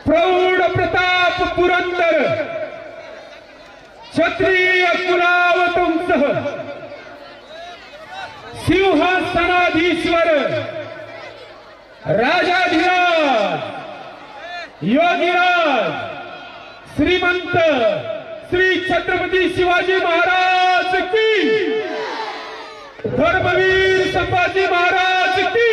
प्रौढ प्रताप पुरंदर क्षत्रिय कुलावतंसह सिंहासनाधीश्वर राजाधिराज योगीराज श्रीमंत श्री छत्रपती शिवाजी महाराज की, धर्मवीर संभाजी महाराज की।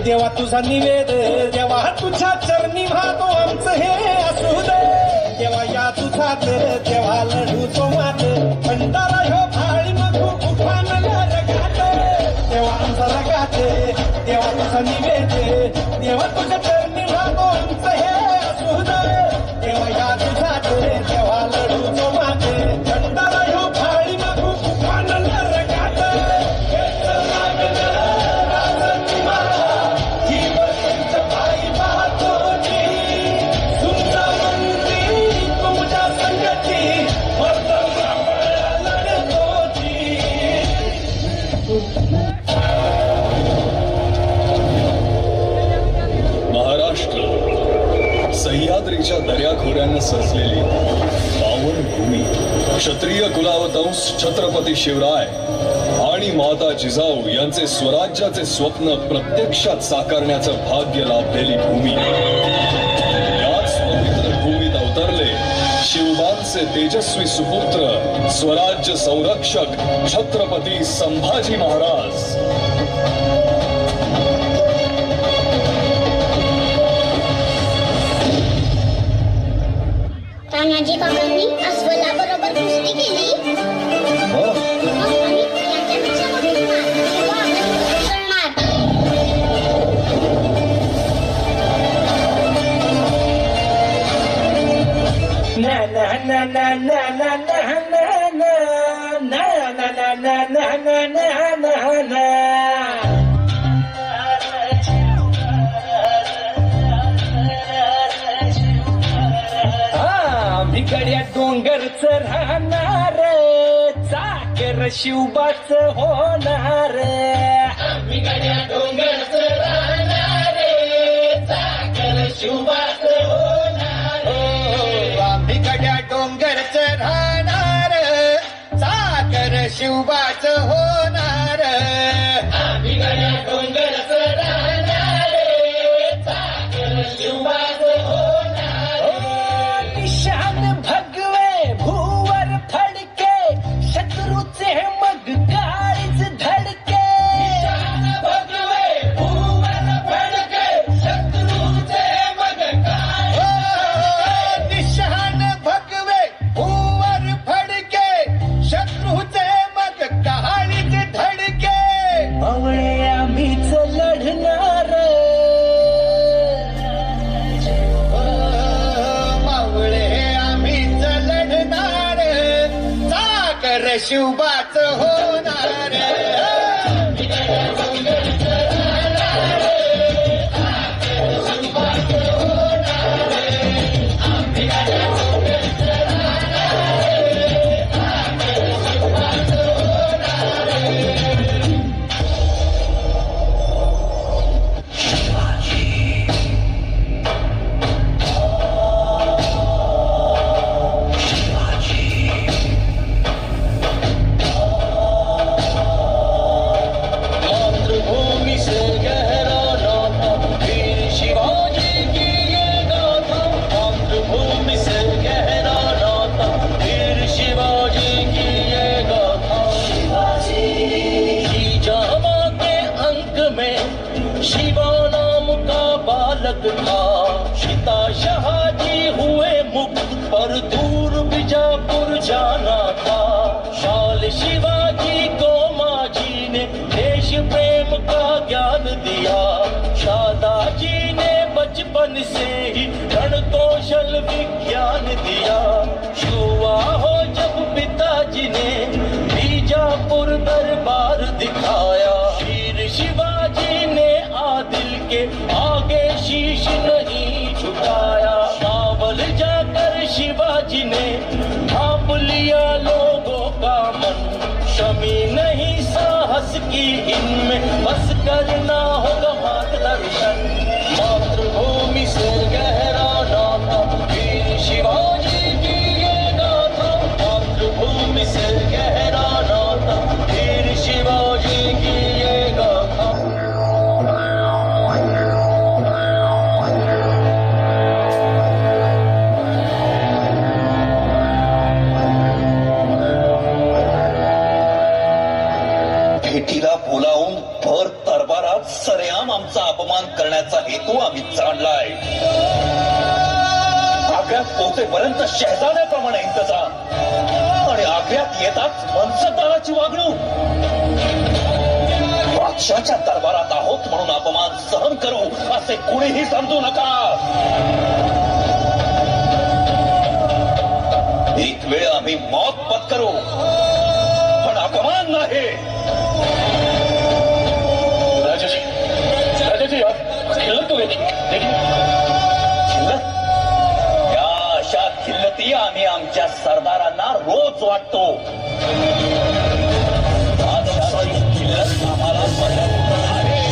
देवा तुझा निवेद, देवा तुझ्या चरणी वाहतो आमचं हे असू दे। देवा या तुझा देवा लढू तो मात, भंडारा ह्यो भाळी मगू उठान रगात। देवा आमचा रगात, देवा तुझा निवेद, देवा तुझ्या चरणी वाहतो आमचं हे असू दे। देवा या तुझा देवा लढू तो मात, भंडारा ह्यो भाळी मगू उठान रगात। सह्याद्रीच्या दर्याखोऱ्यानं सजलेली पावन भूमी, क्षत्रिय कुलावतंस छत्रपती शिवराय आणि माता जिजाऊ यांचे स्वराज्याचे स्वप्न प्रत्यक्षात साकारण्याचं भाग्य लाभलेली भूमी। याच पवित्र भूमीत अवतरले शिवबांचे तेजस्वी सुपुत्र स्वराज्य संरक्षक छत्रपती संभाजी महाराज। तानाजी काकांनी अस्वलाबरोबर कुस्ती केली आणि यांच्यापेक्षा मोठी गड्या डोंगरच राहणार, चाकर शिवबाच होणार। आम्ही गड्या डोंगरच राहणार, चाकर शिवबाच होणार। आम्ही गड्या डोंगरच राहणार, चाकर शिवबाच होणार। आम्ही गड्या डोंगरच राहणार, चाकर शिवबाच होणार। निशान भगवे भूवर फडके, शत्रूचे मग काळीच धडके। निशान भगवे भूवर फडके, शत्रूचे मग काळीच। निशान भगवे भूवर फडके, शत्रूचे मग काळीच धडके। मावळे आम्हीच लढणार, मावळे आम्हीच लढणार, चाकर शिवबाच होणार। पर दूर बीजापुर जाना था। शाल शिवाजी को माझी ने देश प्रेम का ज्ञान दिया। शादाजी ने बचपन से ही रण कौशल विज्ञान दिया। युवा हो जब पिताजी ने बीजापुर दरबार दिखाया। वीर शिवाजी ने आदिल के आगे शीश नहीं झुकाया। नावल जाकर शिवाजी ने भाप लिया लोगों का मन। कमी नहीं साहस की इनमें, बस करना होगा मार्गदर्शन। मातृभूमि से गहरा नाता वीर शिवाजी की ये गाथा। मातृभूमि से गहरा नाता वीर शिवाजी की ये गाथा। भेटीला बोलावून भर दरबारात सरेआम आमचा अपमान करण्याचा हेतू आम्ही जाणलाय। आग्र्यात पोहोचेपर्यंत शहजाद्याप्रमाणे इंतजाम आणि आग्र्यात येताच मनसबदाराची वागणूक। बादशाच्या दरबारात आहोत म्हणून अपमान सहन करू असे कुणीही समजू नका। एक वेळ आम्ही मौत पत्करू पण अपमान नाही। या अशा खिल्लती आम्ही आमच्या सरदारांना रोज वाटतो। खिल्लत आम्हाला पर्यावरण आहे।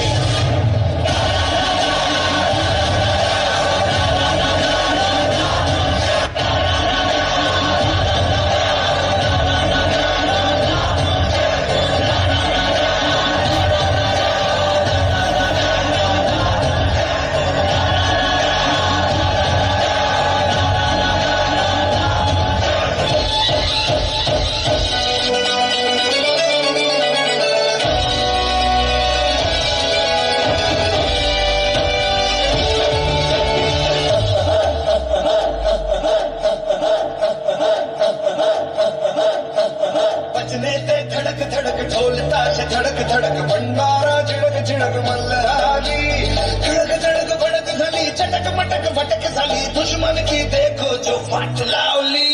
धडक धडक भंडारा झिडक झिडक मल्हारी। धडक धडक भडक झाली चटक मटक भटक झाली। दुश्मन की देखो जो वाट लावली।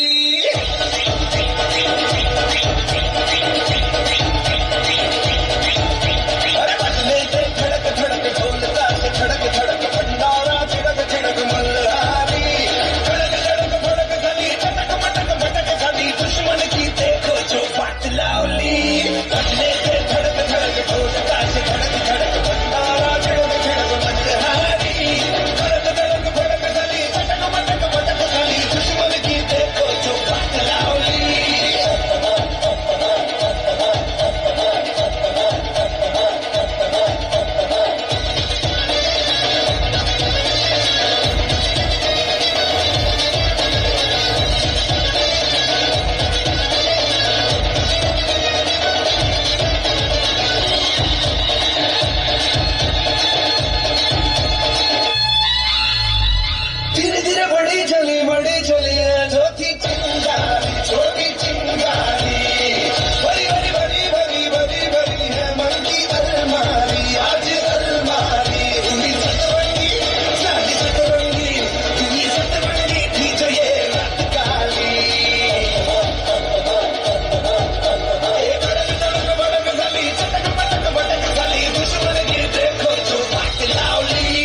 अरे बजले ते धडक धडक ढोल ताश धडक धडक भंडारा झिडक झिडक मल्हारी। धडक धडक भडक झाली चटक मटक भटक झाली। दुश्मन की देखो जो वाट लावली। बजले ते धडक धडक ढोल ताश धडक धडक भंडारा झिडक झिडक मल्हारी। धडक धडक भडक झाली चटक मटक भटक झाली। दुश्मन की देखो जो वाट लावली। धीरे धीरे बड़ी चली छोटी चिंगारी छोटी चिंगारी। बड़ी बड़ी बड़ी बड़ी बड़ी बड़ी है मन की अलमारी। आज अलमारी हुई सतरंगी साली सतरंगी। हुई सतरंगी थी जो ये रात काली। धड़क धड़क भड़क झाली चटक पटक भटक झाली। दुश्मन की देखो जो वाट लावली।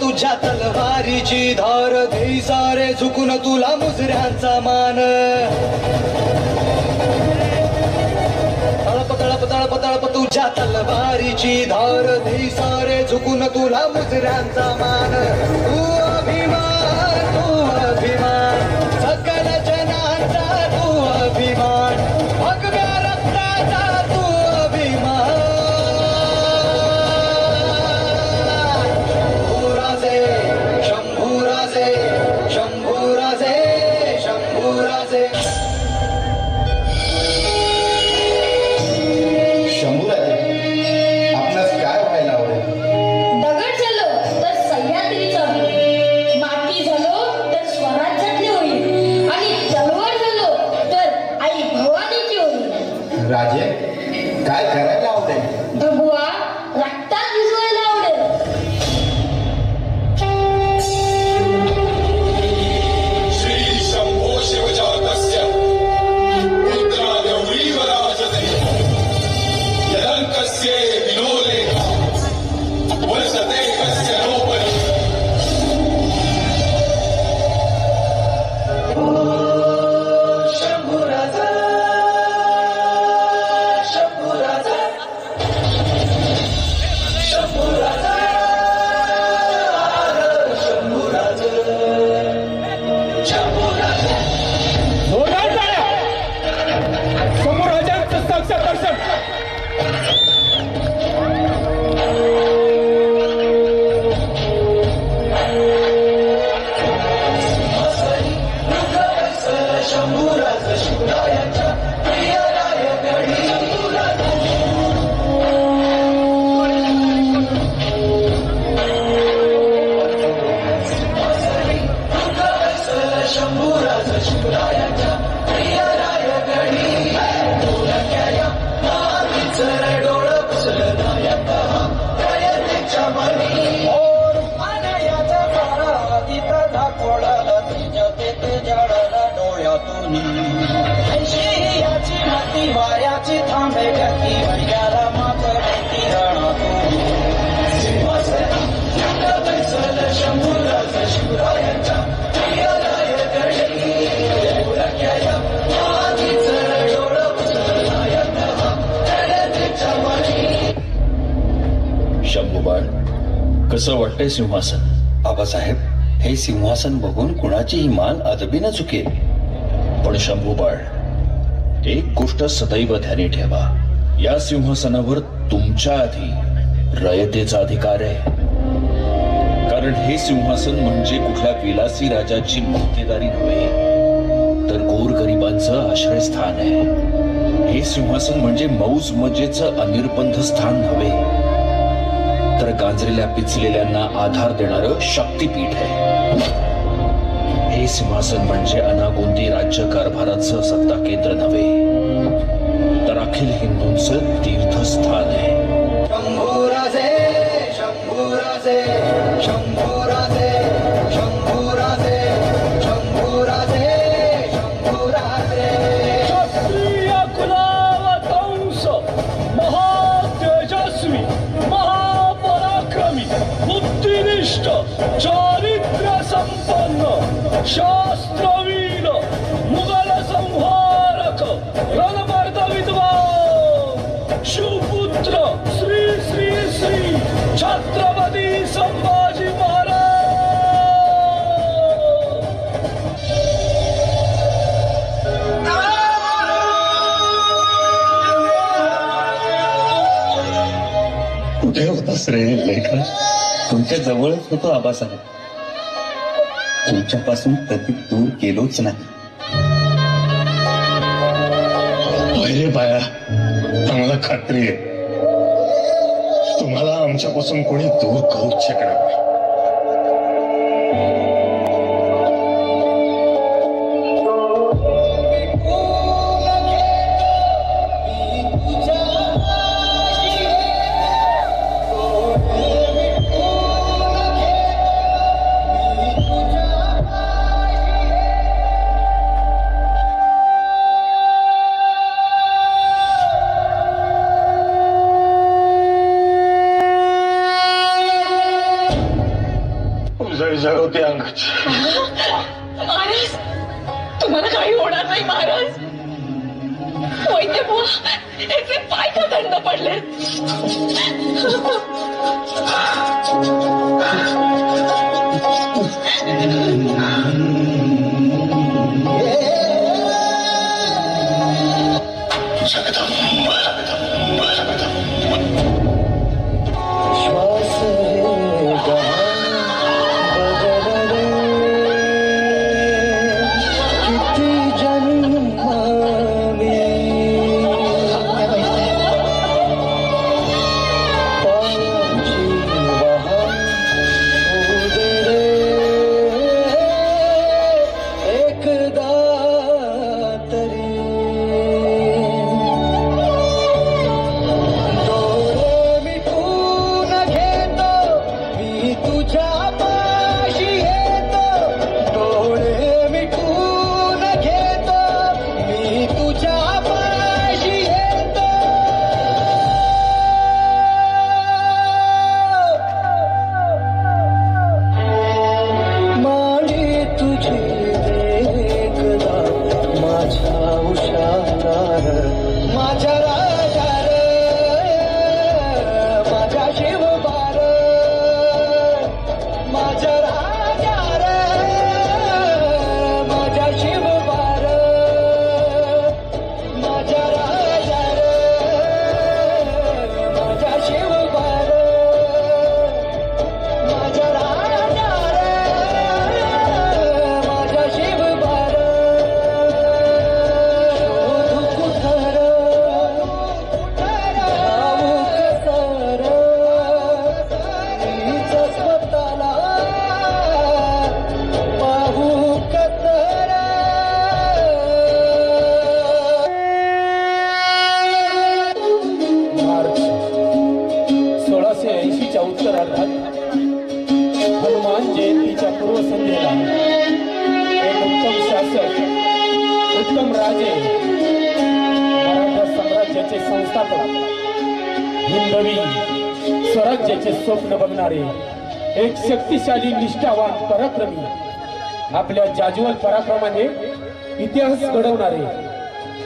तुझ्या तलवारीची धार देई सारे झुकून तुला मुजऱ्यांचा मान तळप तळप तळप तळप तुझ्या तलवारीची धार देई सारे झुकून तुला मुजऱ्यांचा मान तू अभिमान सकल जनांचा तू अभिमान भगव्या रक्ताचा तू अभिमान राजे काय करायला आवडेल भगवा रक्तात भिजवायला आवडेल श्री शंभो शिवजातस्य रुद्रागौरीव राजते यदङ्कस्य विलोले वर्षते कस्य नोपरि जोरदार टाळ्या. समोर राजांचं साक्षात दर्शन. वाऱ्याची थांबे गती वैयाला मात भीती शंभूराज शिवरायांच्या शंभूबाळ कसं वाटतंय सिंहासन आबासाहेब हे सिंहासन बघून कुणाचीही मान अदबी न चुकेल पण शंभूबाळ एक गोष्ट सदैव ध्यानी ठेवा या सिंहासनावर तुमच्या आधी रयतेचा अधिकार आहे कारण हे सिंहासन म्हणजे कुठल्या विलासी राजाची मक्तेदारी नव्हे तर गोरगरिबांचं आश्रयस्थान आहे हे सिंहासन म्हणजे मौज मजेचं अनिर्बंध स्थान नव्हे तर गांजलेल्या पिचलेल्यांना आधार देणारं शक्तीपीठ आहे हे सिंहासन म्हणजे अनागोंदी राज्य कारभाराचं सत्ता केंद्र नव्हे तर अखिल हिंदूंचं तीर्थस्थान आहे शंभूराजे शंभूराजे शंभूराजे शंभूराजे शंभूराजे शंभूराजे क्षत्रिय कुलावतंस महातेजस्वी महापराक्रमी बुद्धिनिष्ठ चारित्र्य संपन्न शास्त्रवीर मुघल संहारक रणमर्द विद्वान शिवपुत्र श्री श्री श्री छत्रपती संभाजी महाराज कुठे होतास रे लेखा तुमच्या जवळच होतो आबासाहेब तुमच्यापासून कधी दूर गेलोच नाही रे बाया आम्हाला खात्री आहे तुमच्यापासून कोणी दूर करूच शकणार नाही. जळजळवते अंगाची. महाराज, तुम्हाला काही होणार नाही महाराज. वैद्य बुवा, याचे पाय का थंड पडले? हनुमान जयंतीच्या पूर्वसंध्येला एक उत्तम शासक, उत्तम राजे, मराठा साम्राज्याचे संस्थापक, हिंदवी स्वराज्याचे स्वप्न बघणारे एक शक्तिशाली, निष्ठावान, पराक्रमी, आपल्या जाज्वल पराक्रमाने इतिहास घडवणारे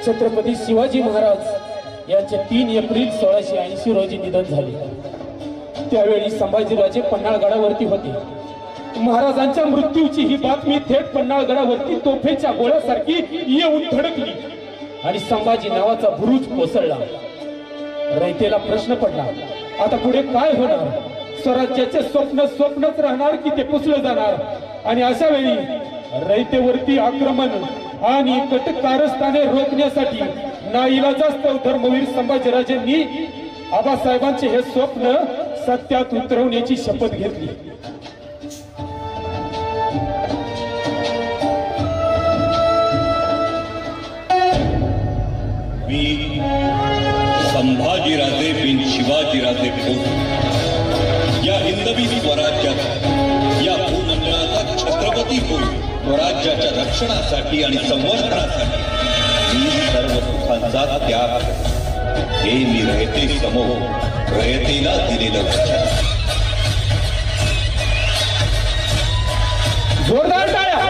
छत्रपती शिवाजी महाराज यांचे 3 एप्रिल 1680 रोजी निधन झाले. त्यावेळी संभाजीराजे पन्हाळगडावरती होते. महाराजांच्या मृत्यूची ही बातमी थेट पन्हाळगडावरती तोफेच्या गोळ्यासारखी येऊन धडकली आणि संभाजी नावाचा बुरुज कोसळला. रयतेला प्रश्न पडला, आता पुढे काय होणार? स्वराज्याचे स्वप्न स्वप्नच राहणार की ते पुसलं जाणार? आणि अशा वेळी रयतेवरती आक्रमण आणि कट कारस्थाने रोखण्यासाठी नाईलाजास्तव धर्मवीर संभाजीराजेंनी आबासाहेबांचे हे स्वप्न सत्यात उतरवण्याची शपथ घेतली. मी संभाजीराजे बिन शिवाजीराजे भोज या हिंदवी स्वराज्यात या भूमंडळाचा छत्रपती होईल. स्वराज्याच्या रक्षणासाठी आणि संवर्धनासाठी मी सर्व सुखांचा त्याग, हे मी रयते समोर रयतेला दिलेलं वचन. जोरदार टाळ्या.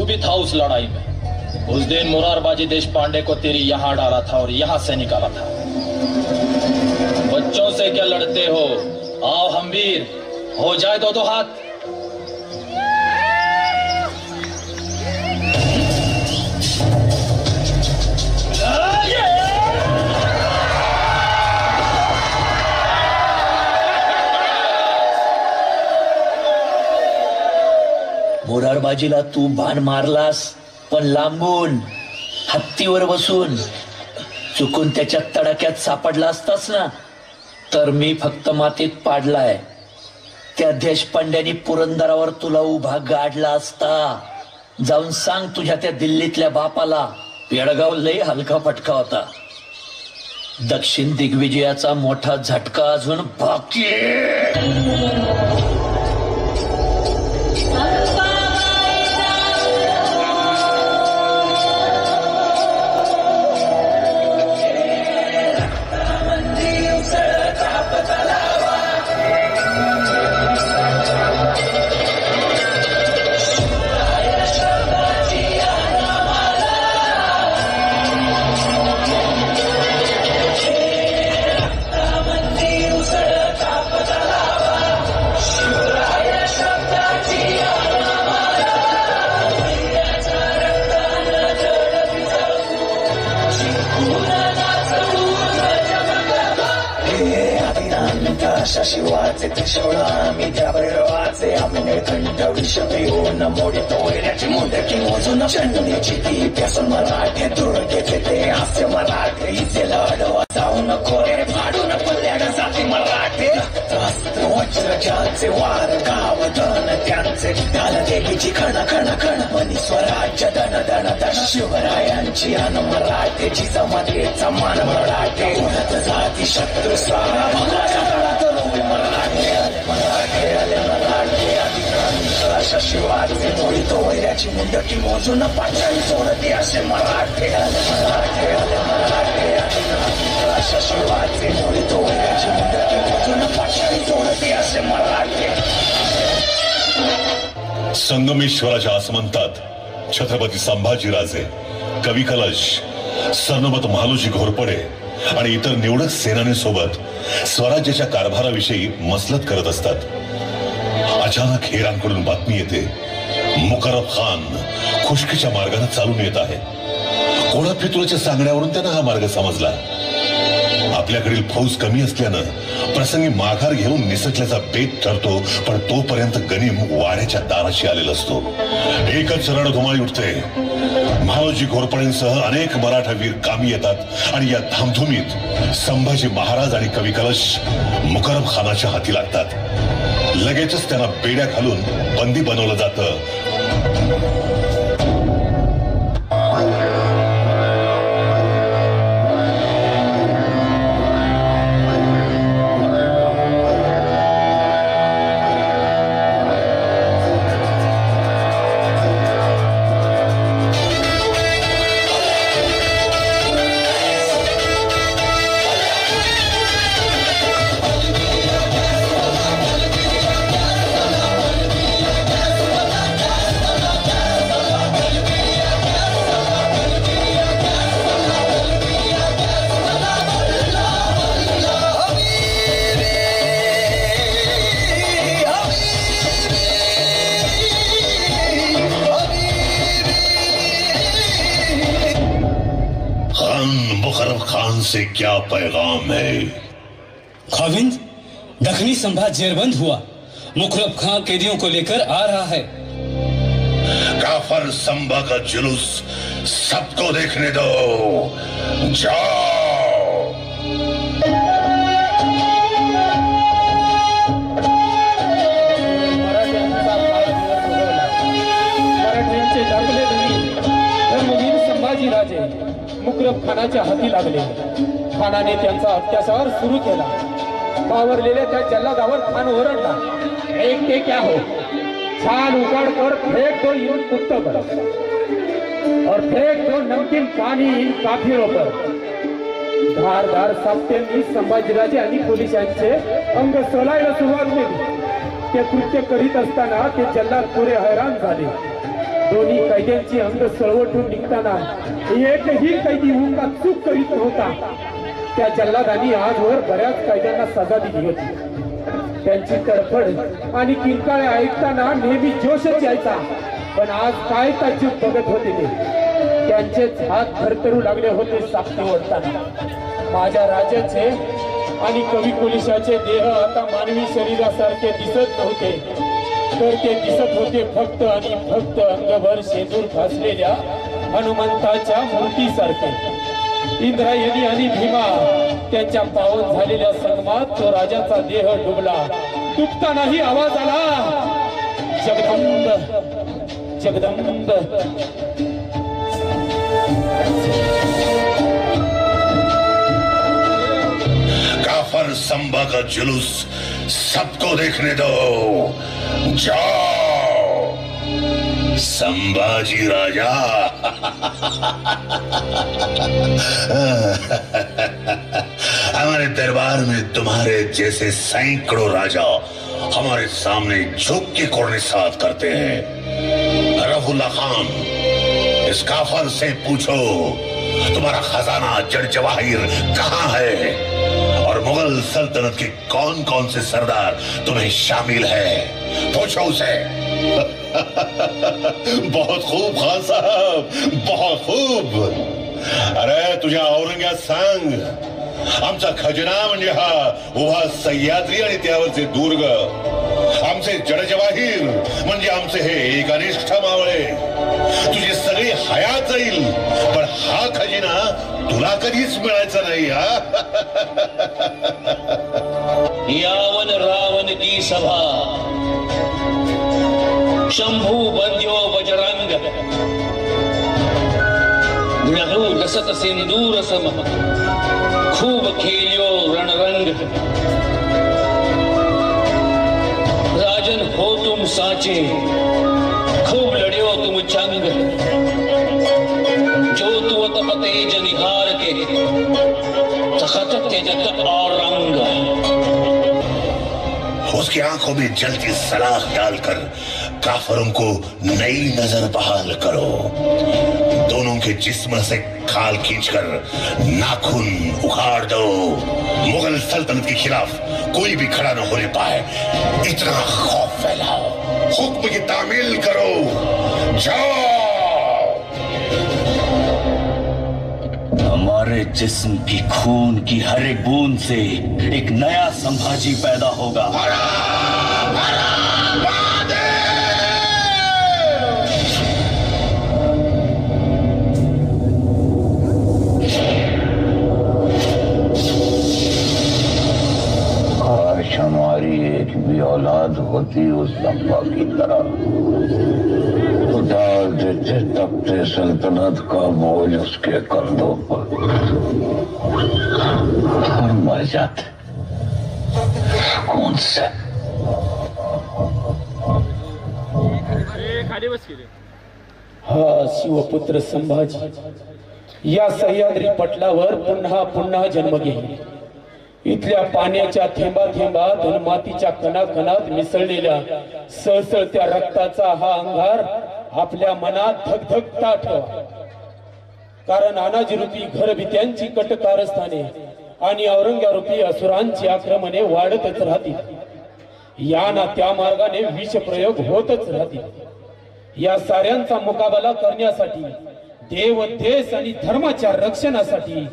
भी था उस लड़ाई में। उस दिन मुरारबाजी देशपांडे को तेरी यहां डाला था और यहां से निकाला था। बच्चों से क्या लड़ते हो? आओ हम वीर, हो जाए दो हाथ। मुरारबाजीला तू बाण मारलास, पण लांबून, हत्तीवर बसून. चुकून त्याच्या तडाक्यात सापडला असतास ना, तर मी फक्त मातीत पाडलाय. त्या देशपांड्यांनी पुरंदरावर तुला उभा गाडला असता. जाऊन सांग तुझ्या त्या दिल्लीतल्या बापाला, पेडगाव लय हलका फटका होता. दक्षिण दिग्विजयाचा मोठा झटका अजून बाकी. शिवाचे त्रिशूळ आम्ही त्या भैरवाचे. आम्ही निळकंठ विष पिऊन मोडीतो वैऱ्याची मुंडकी मोजून. चंडीची ती प्यासून मराठे दुर्गेचे ते हास्य मराठे. इथे लढवा जाऊन खोरे फाडून पल्ल्याड जाती मराठे. वज्रजाचे वार गावधन त्यांचे घाल देवीची खण खण खण. मनी स्वराज्य दण दण दण. शिवरायांची अन मराठेची समाधीचा मान मराठे. उडत जाती शत्रू सारा भगाच्या तळात रोवे मराठे. मराठे आले मराठे अधिकांश शिवाचे मोडीतो वैऱ्याची मुंडकी मोजून. पाचाळी सोडती असे मराठे. आले मराठे आले मराठे अधिकांश शिवाचे मोडीतो वैऱ्याची मुंडकी मोजून. पाचाळी सोडती असे मराठे. संगमेश्वराच्या आसमंतात छत्रपती संभाजीराजे, कवी कलश, सरनोबत महालोजी घोरपडे आणि इतर निवडक सेनानीसोबत स्वराज्याच्या कारभाराविषयी मसलत करत असतात. अचानक हेरांकडून बातमी येते, मुकरब खान खुष्कीच्या मार्गाने चालून येत आहे. कोणा फितूरच्या सांगण्यावरून त्यांना हा मार्ग समजला. आपल्याकडील फौज कमी असल्यानं प्रसंगी माघार घेऊन निसटल्याचा बेत ठरतो. पण तोपर्यंत गनिम वाड्याच्या दाराशी आलेला असतो. एकच रणधुमाळी उठते. महालोजी घोरपडेंसह अनेक मराठा वीर कामी येतात आणि या धामधुमीत संभाजी महाराज आणि कवी कलश मुकरब खानाच्या हाती लागतात. लगेचच त्यांना बेड्या घालून बंदी बनवलं जातं. से क्या पैगाम है? खाविंद, दखनी संभा जेरबंद हुआ. मुखरब खां कैदियों को लेकर आ रहा है. काफर संभा का जुलूस सबको देखने दो. जाओ. मराठ्यांचे डाकले धर्मवीर संभाजीराजे मुकरब खानाच्या हाती लागले. खानाने त्यांचा अत्याचार सुरू केला. बावरलेल्या त्या जल्लादावर खान ओरडला, एक ते क्या हो, छान उगाड़ कर फेंक दो इन कुत्तों पर और फेंक दो नमकीन पानी इन काफिरों पर. धारदार सापट्यांनी संभाजीराजे आणि पोलिसांचे अंग सोलायला सुरुवात केली. ते कृत्य करीत असताना ते जल्लाद पुरे हैराण झाले. दोन्ही कैद्यांची अंग सळवटून निघताना एकही कैदी उका चूक करीत नव्हता. त्या जल्लादांनी आजवर बऱ्याच कैद्यांना सजा दिली होती. त्यांची तडफड आणि किंकाळ्या ऐकताना नेहमी जोशच यायचा. पण आज काय ताज्जुब बघत होते ते. त्यांचेच हात थरथरू लागले होते साक्षी ओढताना. माझ्या राजाचे आणि कवी कुलिशाचे देह आता मानवी शरीरासारखे दिसत नव्हते, तर ते दिसत होते फक्त आणि फक्त अंगभर शेंदूर फासलेल्या हनुमंताच्या मूर्तीसारखे. इंद्रायणी आणि भीमा त्यांच्या पावन झालेल्या संगमात तो राजाचा देह डुबला. डुबतानाही आवाज आला, जगदंब जगदंब. काफर संबा का जुलूस सबको देखने दो. जाओ संभाजी राजा. हमारे दरबार में तुम्हारे जैसे सैकड़ों राजा हमारे सामने झुक के कुर्निसात करते हैं. रफुल्ला खान, इस काफर से पूछो तुम्हारा खजाना जड़ जवाहिर कहाँ है और मुगल सल्तनत के कौन कौन से सरदार तुम्हें शामिल है. पूछो उसे. बहुत खूब खान साहब, बहुत खूब. अरे तुझ्या औरंग्या सांग, आमचा खजिना म्हणजे हा उभा सह्याद्री आणि त्यावरचे दुर्ग. आमचे जडजवाहीर म्हणजे आमचे हे एकनिष्ठ मावळे. तुझी सगळी हयात जाईल, पण हा खजिना तुला कधीच मिळायचा नाही. यावन रावण की सभा, शंभू बंध्यो बजरंग, नहू दसत सिंदूर सम, खूब खेलियो रणरंग. राजन हो तुम साचे, खूब लड़ियो तुम जंग. जो तू तप तेज निहार के, तखत तेजत और रंग. उसकी आंखों में जलती सलाख डालकर काफरों को नई नजर बहाल करो. दोनों के जिस्म से खाल खींचकर नाखून उखाड़ दो. मुगल सल्तनत के खिलाफ कोई भी खड़ा न होने पाए, इतना खौफ फैलाओ. हुक्म की तामील करो. जाओ. हमारे जिस्म की खून की हर एक बूंद से एक नया संभाजी पैदा होगा. काश हमारी एक भी औलाद होती उस लंबा की तरह, तो डाल देते तख्ते सल्तनत का बोझ उसके कंधों पर और मर जाते कौन से. हा शिवपुत्र संभाजी या सह्याद्री पटलावर पुन्हा पुन्हा जन्म घेईल. इथल्या पाण्याच्या थेंबा थेंबात आणि मातीच्या कणाकणात मिसळलेल्या सळसळत्या रक्ताचा हा अंगार आपल्या मनात धगधगता ठेवा. कारण अनाजीरूपी घरभित्यांची कटकारस्थाने आणि औरंग्यारूपी असुरांची आक्रमणे वाढतच राहतील. या ना त्या मार्गाने विषप्रयोग होतच राहतील. या साऱ्यांचा मुकाबला करण्यासाठी, देव देश आणि धर्माच्या रक्षणासाठी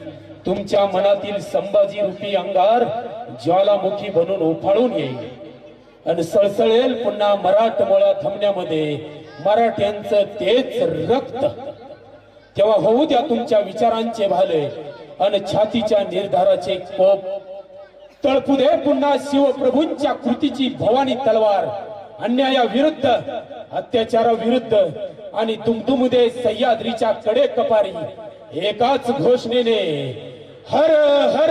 तुमच्या मनातील संभाजी रूपी अंगार ज्वालामुखी बनून उफाळून येईल आणि सळसळेल पुन्हा मराठमोळ्या थमण्यामध्ये मराठ्यांचं तेच रक्त. तेव्हा होऊ द्या तुमच्या विचारांचे भाले आणि छातीच्या निर्धाराचे कोप. तळपू दे पुन्हा शिवप्रभूंच्या कृतीची भवानी तलवार. अन्यायाविरुद्ध, अत्याचाराविरुद्ध आणि दुमदुमू दे सह्याद्रीच्या कडे कपारी. एकाच घोषणेने हर हर.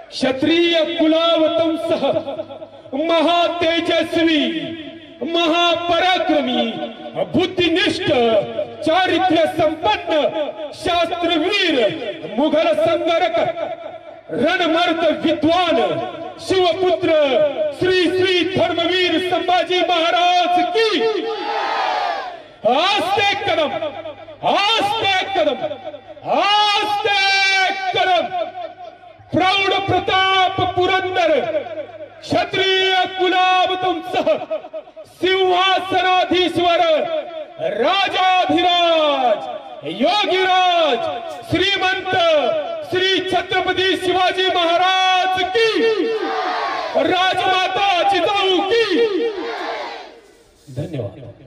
क्षत्रिय कुलावतंसह महातेजस्वी, महापराक्रमी, बुद्धिनिष्ठ, चारित्र्य संपन्न, शास्त्रवीर, मुघल संगरक, रणमर्द विद्वान, शिवपुत्र श्री श्री धर्मवीर संभाजी महाराज की आस्ते कदम, आस्ते कदम, आस्ते कदम. प्रौढ प्रताप पुरंदर क्षत्रिय कुलाब तुमचं सिंहासनाधीश्वर राजाधिराज योगीराज श्रीमंत श्री छत्रपती शिवाजी महाराज की, राजमाता जिजाऊ की. धन्यवाद.